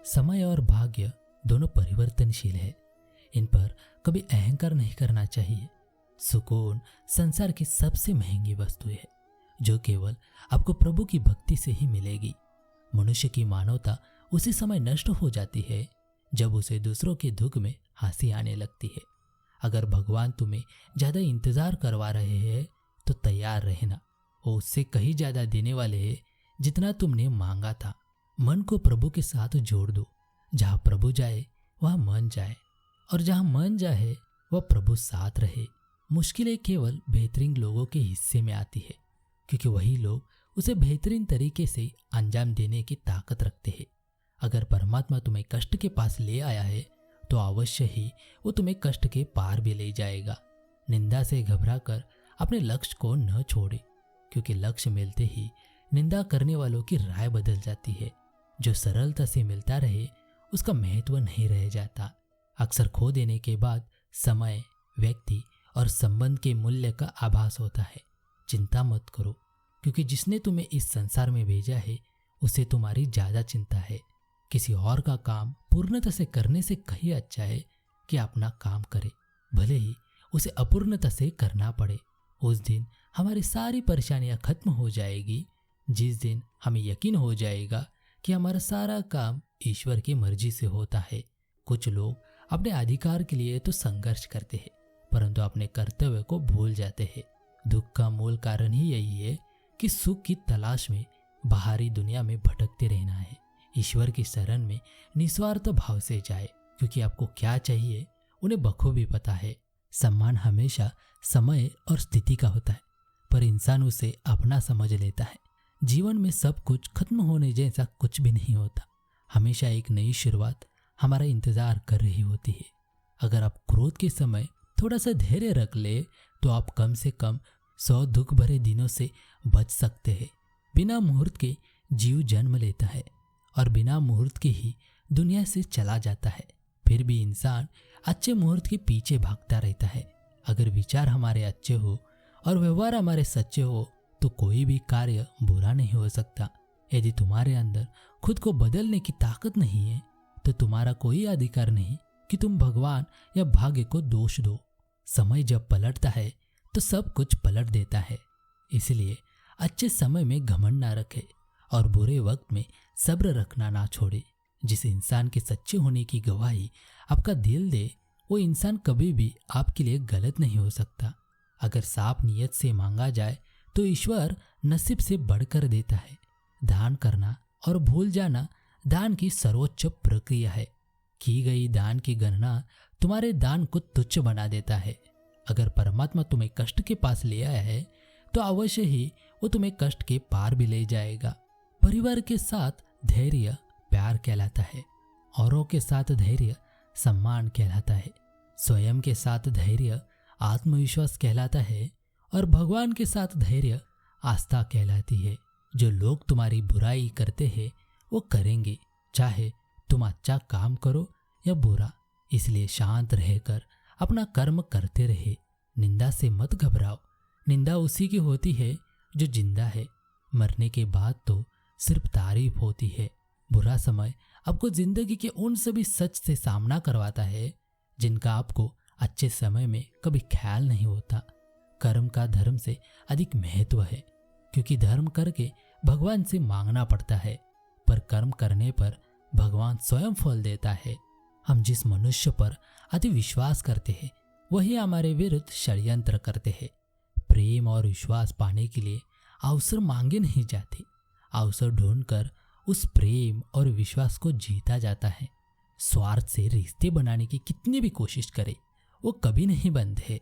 समय और भाग्य दोनों परिवर्तनशील है। इन पर कभी अहंकार नहीं करना चाहिए। सुकून संसार की सबसे महंगी वस्तु है जो केवल आपको प्रभु की भक्ति से ही मिलेगी। मनुष्य की मानवता उसी समय नष्ट हो जाती है जब उसे दूसरों के दुख में हंसी आने लगती है। अगर भगवान तुम्हें ज्यादा इंतजार करवा रहे हैं तो तैयार रहना, वो उससे कहीं ज्यादा देने वाले हैं जितना तुमने मांगा था। मन को प्रभु के साथ जोड़ दो। जहाँ प्रभु जाए वहाँ मन जाए, और जहाँ मन जाए वह प्रभु साथ रहे। मुश्किलें केवल बेहतरीन लोगों के हिस्से में आती है, क्योंकि वही लोग उसे बेहतरीन तरीके से अंजाम देने की ताकत रखते हैं। अगर परमात्मा तुम्हें कष्ट के पास ले आया है तो अवश्य ही वो तुम्हें कष्ट के पार भी ले जाएगा। निंदा से घबराकर अपने लक्ष्य को न छोड़े, क्योंकि लक्ष्य मिलते ही निंदा करने वालों की राय बदल जाती है। जो सरलता से मिलता रहे उसका महत्व नहीं रह जाता। अक्सर खो देने के बाद समय, व्यक्ति और संबंध के मूल्य का आभास होता है। चिंता मत करो, क्योंकि जिसने तुम्हें इस संसार में भेजा है उसे तुम्हारी ज्यादा चिंता है। किसी और का काम पूर्णता से करने से कहीं अच्छा है कि अपना काम करे, भले ही उसे अपूर्णता से करना पड़े। उस दिन हमारी सारी परेशानियां खत्म हो जाएगी, जिस दिन हमें यकीन हो जाएगा कि हमारा सारा काम ईश्वर की मर्जी से होता है। कुछ लोग अपने अधिकार के लिए तो संघर्ष करते हैं, परंतु अपने कर्तव्य को भूल जाते हैं। दुख का मूल कारण ही यही है कि सुख की तलाश में बाहरी दुनिया में भटकते रहना है। ईश्वर की शरण में निस्वार्थ भाव से जाए, क्योंकि आपको क्या चाहिए उन्हें बखूबी पता है। सम्मान हमेशा समय और स्थिति का होता है, पर इंसान उसे अपना समझ लेता है। जीवन में सब कुछ खत्म होने जैसा कुछ भी नहीं होता। हमेशा एक नई शुरुआत हमारा इंतजार कर रही होती है। अगर आप क्रोध के समय थोड़ा सा धैर्य रख ले तो आप कम से कम 100 दुख भरे दिनों से बच सकते हैं। बिना मुहूर्त के जीव जन्म लेता है और बिना मुहूर्त के ही दुनिया से चला जाता है। फिर भी इंसान अच्छे मुहूर्त के पीछे भागता रहता है। अगर विचार हमारे अच्छे हो और व्यवहार हमारे सच्चे हो तो कोई भी कार्य बुरा नहीं हो सकता। यदि तुम्हारे अंदर खुद को बदलने की ताकत नहीं है तो तुम्हारा कोई अधिकार नहीं कि तुम भगवान या भाग्य को दोष दो। समय जब पलटता है तो सब कुछ पलट देता है। इसलिए अच्छे समय में घमंड ना रखे और बुरे वक्त में सब्र रखना ना छोड़े। जिस इंसान के सच्चे होने की गवाही आपका दिल दे वो इंसान कभी भी आपके लिए गलत नहीं हो सकता। अगर साफ नियत से मांगा जाए तो ईश्वर नसीब से बढ़कर देता है। दान करना और भूल जाना दान की सर्वोच्च प्रक्रिया है। की गई दान की गणना तुम्हारे दान को तुच्छ बना देता है। अगर परमात्मा तुम्हें कष्ट के पास ले आया है तो अवश्य ही वो तुम्हें कष्ट के पार भी ले जाएगा। परिवार के साथ धैर्य प्यार कहलाता है, औरों के साथ धैर्य सम्मान कहलाता है, स्वयं के साथ धैर्य आत्मविश्वास कहलाता है और भगवान के साथ धैर्य आस्था कहलाती है। जो लोग तुम्हारी बुराई करते हैं वो करेंगे, चाहे तुम अच्छा काम करो या बुरा। इसलिए शांत रहकर अपना कर्म करते रहे। निंदा से मत घबराओ। निंदा उसी की होती है जो जिंदा है। मरने के बाद तो सिर्फ तारीफ होती है। बुरा समय आपको जिंदगी के उन सभी सच से सामना करवाता है जिनका आपको अच्छे समय में कभी ख्याल नहीं होता। कर्म का धर्म से अधिक महत्व है, क्योंकि धर्म करके भगवान से मांगना पड़ता है, पर कर्म करने पर भगवान स्वयं फल देता है। हम जिस मनुष्य पर अति विश्वास करते हैं वही हमारे विरुद्ध षड्यंत्र करते हैं। प्रेम और विश्वास पाने के लिए अवसर मांगे नहीं जाते, अवसर ढूंढकर उस प्रेम और विश्वास को जीता जाता है। स्वार्थ से रिश्ते बनाने की कितनी भी कोशिश करे वो कभी नहीं बनते,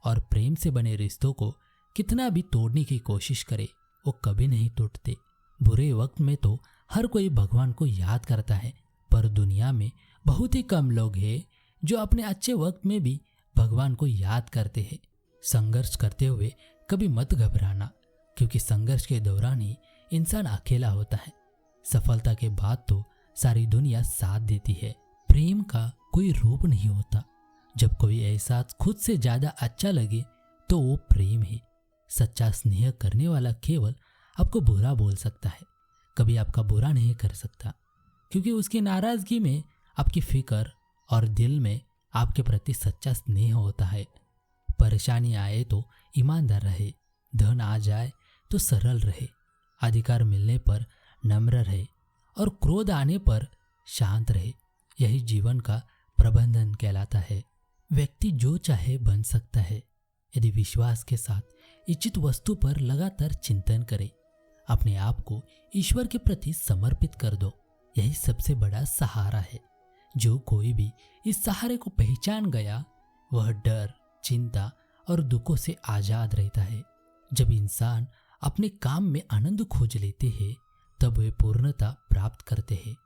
और प्रेम से बने रिश्तों को कितना भी तोड़ने की कोशिश करे वो कभी नहीं टूटते। बुरे वक्त में तो हर कोई भगवान को याद करता है, पर दुनिया में बहुत ही कम लोग हैं जो अपने अच्छे वक्त में भी भगवान को याद करते हैं। संघर्ष करते हुए कभी मत घबराना, क्योंकि संघर्ष के दौरान ही इंसान अकेला होता है। सफलता के बाद तो सारी दुनिया साथ देती है। प्रेम का कोई रूप नहीं होता। जब कोई एहसास खुद से ज्यादा अच्छा लगे तो वो प्रेम है। सच्चा स्नेह करने वाला केवल आपको बुरा बोल सकता है, कभी आपका बुरा नहीं कर सकता। क्योंकि उसकी नाराजगी में आपकी फिक्र और दिल में आपके प्रति सच्चा स्नेह होता है। परेशानी आए तो ईमानदार रहे, धन आ जाए तो सरल रहे, अधिकार मिलने पर नम्र रहे और क्रोध आने पर शांत रहे। यही जीवन का प्रबंधन कहलाता है। व्यक्ति जो चाहे बन सकता है यदि विश्वास के साथ इच्छित वस्तु पर लगातार चिंतन करे, अपने आप को ईश्वर के प्रति समर्पित कर दो। यही सबसे बड़ा सहारा है। जो कोई भी इस सहारे को पहचान गया वह डर, चिंता और दुखों से आजाद रहता है। जब इंसान अपने काम में आनंद खोज लेते हैं तब वे पूर्णता प्राप्त करते हैं।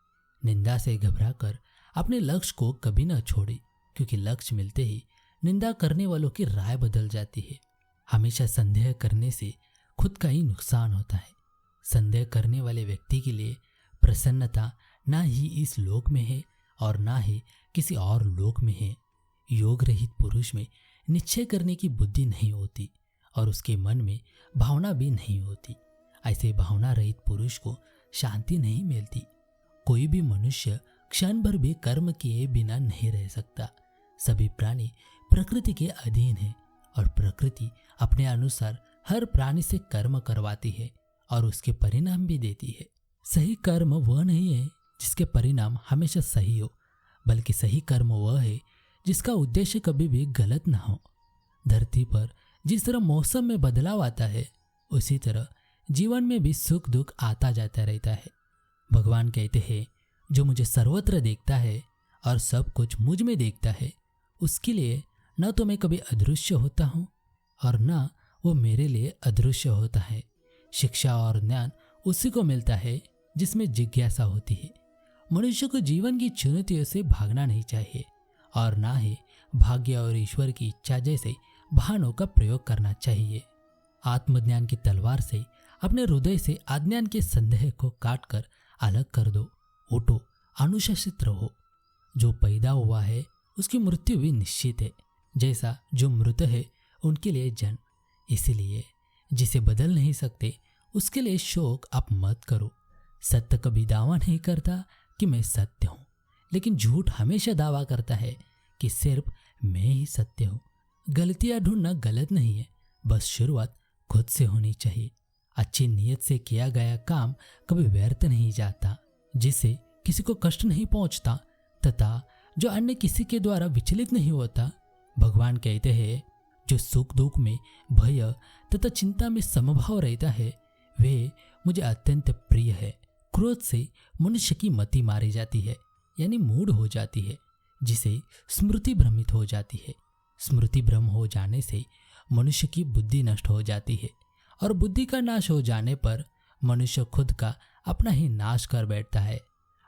निंदा से घबराकर अपने लक्ष्य को कभी न छोड़े, क्योंकि लक्ष्य मिलते ही निंदा करने वालों की राय बदल जाती है। हमेशा संदेह करने से खुद का ही नुकसान होता है। संदेह करने वाले व्यक्ति के लिए प्रसन्नता ना ही इस लोक में है और ना ही किसी और लोक में है। योग रहित पुरुष में निश्चय करने की बुद्धि नहीं होती और उसके मन में भावना भी नहीं होती। ऐसे भावना रहित पुरुष को शांति नहीं मिलती। कोई भी मनुष्य क्षण भर भी कर्म किए बिना नहीं रह सकता। सभी प्राणी प्रकृति के अधीन है और प्रकृति अपने अनुसार हर प्राणी से कर्म करवाती है और उसके परिणाम भी देती है। सही कर्म वह नहीं है जिसके परिणाम हमेशा सही हो, बल्कि सही कर्म वह है जिसका उद्देश्य कभी भी गलत ना हो। धरती पर जिस तरह मौसम में बदलाव आता है उसी तरह जीवन में भी सुख दुख आता जाता रहता है। भगवान कहते हैं, जो मुझे सर्वत्र देखता है और सब कुछ मुझ में देखता है, उसके लिए न तो मैं कभी अदृश्य होता हूँ और न वो मेरे लिए अदृश्य होता है। शिक्षा और ज्ञान उसी को मिलता है जिसमें जिज्ञासा होती है। मनुष्य को जीवन की चुनौतियों से भागना नहीं चाहिए और ना ही भाग्य और ईश्वर की इच्छा जैसे बहानों का प्रयोग करना चाहिए। आत्मज्ञान की तलवार से अपने हृदय से अज्ञान के संदेह को काटकर अलग कर दो। उठो, अनुशासित रहो। जो पैदा हुआ है उसकी मृत्यु भी निश्चित है, जैसा जो मृत है उनके लिए जन्म। इसलिए जिसे बदल नहीं सकते उसके लिए शोक आप मत करो। सत्य कभी दावा नहीं करता कि मैं सत्य हूँ, लेकिन झूठ हमेशा दावा करता है कि सिर्फ मैं ही सत्य हूँ। गलतियाँ ढूंढना गलत नहीं है, बस शुरुआत खुद से होनी चाहिए। अच्छी नीयत से किया गया काम कभी व्यर्थ नहीं जाता, जिससे किसी को कष्ट नहीं पहुंचता तथा जो अन्य किसी के द्वारा विचलित नहीं होता। भगवान कहते हैं, जो सुख दुख में, भय तथा चिंता में समभाव रहता है वे मुझे अत्यंत प्रिय है। क्रोध से मनुष्य की मति मारी जाती है, यानी मूड हो जाती है, जिसे स्मृति भ्रमित हो जाती है। स्मृति भ्रम हो जाने से मनुष्य की बुद्धि नष्ट हो जाती है और बुद्धि का नाश हो जाने पर मनुष्य खुद का अपना ही नाश कर बैठता है।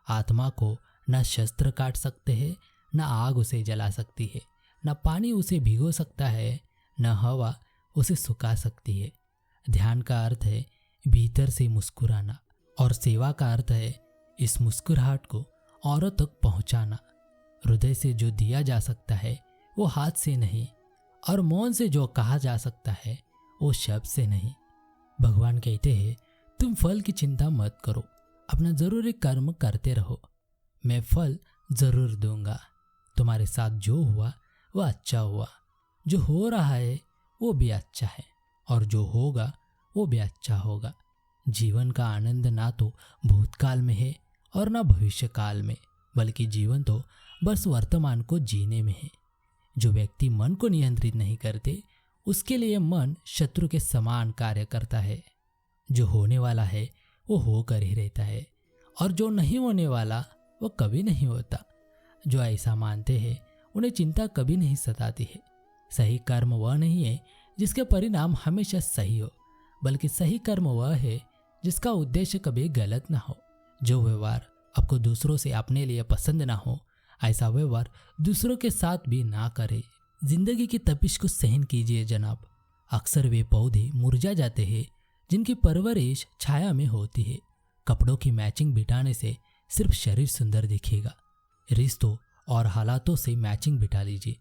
आत्मा को न शस्त्र काट सकते हैं, न आग उसे जला सकती है, न पानी उसे भिगो सकता है, न हवा उसे सुखा सकती है। ध्यान का अर्थ है भीतर से मुस्कुराना और सेवा का अर्थ है इस मुस्कुराहट को औरों तक पहुंचाना। हृदय से जो दिया जा सकता है वो हाथ से नहीं, और मौन से जो कहा जा सकता है वो शब्द से नहीं। भगवान कहते हैं, तुम फल की चिंता मत करो, अपना जरूरी कर्म करते रहो, मैं फल जरूर दूंगा। तुम्हारे साथ जो हुआ वह अच्छा हुआ, जो हो रहा है वो भी अच्छा है और जो होगा वो भी अच्छा होगा। जीवन का आनंद ना तो भूतकाल में है और ना भविष्य काल में, बल्कि जीवन तो बस वर्तमान को जीने में है। जो व्यक्ति मन को नियंत्रित नहीं करते उसके लिए मन शत्रु के समान कार्य करता है। जो होने वाला है वो होकर ही रहता है और जो नहीं होने वाला वो कभी नहीं होता। जो ऐसा मानते हैं उन्हें चिंता कभी नहीं सताती है। सही कर्म वह नहीं है जिसके परिणाम हमेशा सही हो, बल्कि सही कर्म वह है जिसका उद्देश्य कभी गलत ना हो। जो व्यवहार आपको दूसरों से अपने लिए पसंद ना हो ऐसा व्यवहार दूसरों के साथ भी ना करे। जिंदगी की तपिश को सहन कीजिए जनाब। अक्सर वे पौधे मुरझा जाते हैं जिनकी परवरिश छाया में होती है। कपड़ों की मैचिंग बिठाने से सिर्फ शरीर सुंदर दिखेगा, रिश्तों और हालातों से मैचिंग बिठा लीजिए,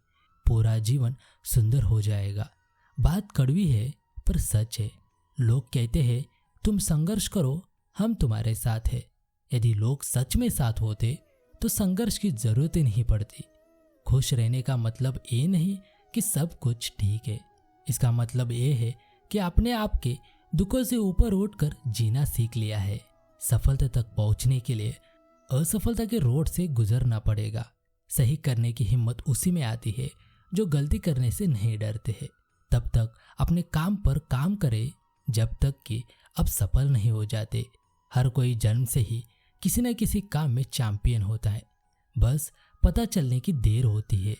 पूरा जीवन सुंदर हो जाएगा। बात कड़वी है पर सच है। लोग कहते हैं तुम संघर्ष करो, हम तुम्हारे साथ हैं। यदि लोग सच में साथ होते तो संघर्ष की जरूरत ही नहीं पड़ती। खुश रहने का मतलब ये नहीं कि सब कुछ ठीक है। इसका मतलब ये है कि अपने आप के दुखों से ऊपर उठकर जीना सीख लिया है। सफलता तक पहुंचने के लिए असफलता के रोड से गुजरना पड़ेगा। सही करने की हिम्मत उसी में आती है जो गलती करने से नहीं डरते हैं। तब तक अपने काम पर काम करे जब तक कि अब सफल नहीं हो जाते। हर कोई जन्म से ही किसी न किसी काम में चैंपियन होता है, बस पता चलने की देर होती है।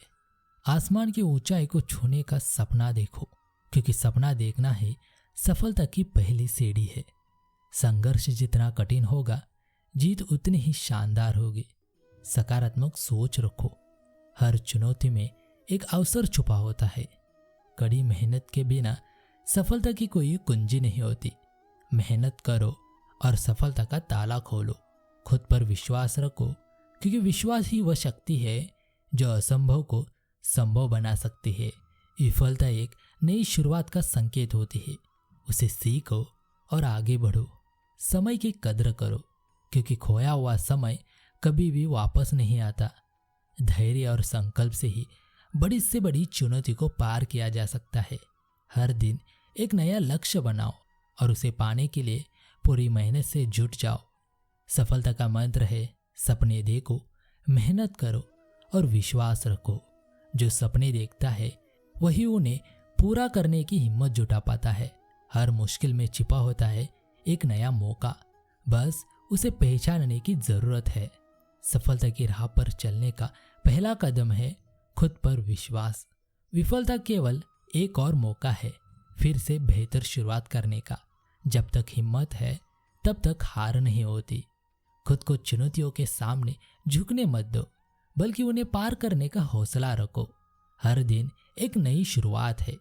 आसमान की ऊंचाई को छूने का सपना देखो, क्योंकि सपना देखना ही सफलता की पहली सीढ़ी है। संघर्ष जितना कठिन होगा, जीत उतनी ही शानदार होगी। सकारात्मक सोच रखो। हर चुनौती में एक अवसर छुपा होता है। कड़ी मेहनत के बिना सफलता की कोई कुंजी नहीं होती। मेहनत करो और सफलता का ताला खोलो। खुद पर विश्वास रखो, क्योंकि विश्वास ही वह शक्ति है जो असंभव को संभव बना सकती है। विफलता एक नई शुरुआत का संकेत होती है। उसे सीखो और आगे बढ़ो। समय की कद्र करो, क्योंकि खोया हुआ समय कभी भी वापस नहीं आता। धैर्य और संकल्प से ही बड़ी से बड़ी चुनौती को पार किया जा सकता है। हर दिन एक नया लक्ष्य बनाओ और उसे पाने के लिए पूरी मेहनत से जुट जाओ। सफलता का मंत्र है सपने देखो, मेहनत करो और विश्वास रखो। जो सपने देखता है वही उन्हें पूरा करने की हिम्मत जुटा पाता है। हर मुश्किल में छिपा होता है एक नया मौका, बस उसे पहचानने की जरूरत है। सफलता की राह पर चलने का पहला कदम है खुद पर विश्वास। विफलता केवल एक और मौका है फिर से बेहतर शुरुआत करने का। जब तक हिम्मत है तब तक हार नहीं होती। खुद को चुनौतियों के सामने झुकने मत दो, बल्कि उन्हें पार करने का हौसला रखो। हर दिन एक नई शुरुआत है,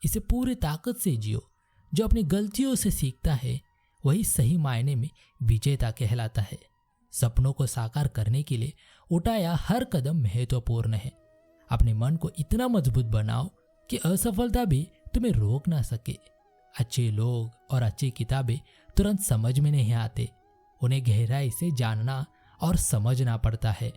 इसे पूरी ताकत से जियो। जो अपनी गलतियों से सीखता है वही सही मायने में विजेता कहलाता है। सपनों को साकार करने के लिए उठाया हर कदम महत्वपूर्ण है। अपने मन को इतना मजबूत बनाओ कि असफलता भी तुम्हें रोक ना सके। अच्छे लोग और अच्छी किताबें तुरंत समझ में नहीं आते, उन्हें गहराई से जानना और समझना पड़ता है।